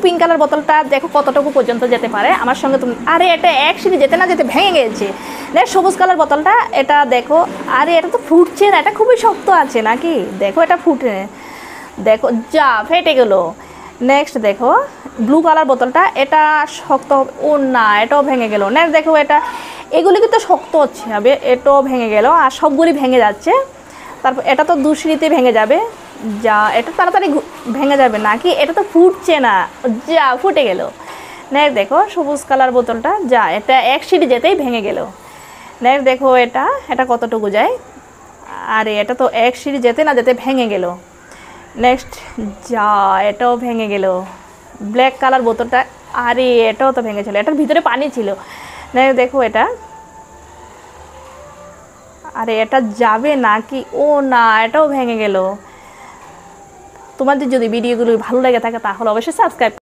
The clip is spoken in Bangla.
পিঙ্ক কালার বোতলটা দেখো কতটুকু পর্যন্ত যেতে পারে আমার সঙ্গে তুমি। আরে এটা এক সিঁড়ি যেতে না যেতে ভেঙে গেছে। নেক্সট সবুজ কালার বোতলটা, এটা দেখো, আরে এটা তো ফুটছে না, এটা খুবই শক্ত আছে নাকি, দেখো এটা ফুটে, দেখো যা ফেটে গেলো। নেক্সট দেখো ব্লু কালার বোতলটা, এটা শক্ত, ও না এটাও ভেঙে গেল। নেক্সট দেখো এটা, এগুলি কিন্তু শক্ত হচ্ছে হবে, এটাও ভেঙে গেল আর সবগুলি ভেঙে যাচ্ছে। তারপর এটা তো দুশিরিতে ভেঙে যাবে, যা এটা তাড়াতাড়ি ভেঙে যাবে নাকি, এটা তো ফুটছে না, যা ফুটে গেল। নেক্সট দেখো সবুজ কালার বোতলটা, যা এটা এক সিঁড়ি যেতেই ভেঙে গেল। নেক্সট দেখো এটা, এটা কতটুকু যায়, আরে এটা তো এক সিঁড়ি যেতে না যেতে ভেঙে গেল। নেক্সট যা এটাও ভেঙে গেল। ব্ল্যাক কালার বোতলটা, আরে এটাও তো ভেঙেছিল, এটার ভিতরে পানি ছিল। নেক্সট দেখো এটা, আরে এটা যাবে নাকি, ও না এটাও ভেঙে গেল। তোমাদের যদি ভিডিওগুলো ভালো লেগে থাকে তাহলে অবশ্যই সাবস্ক্রাইব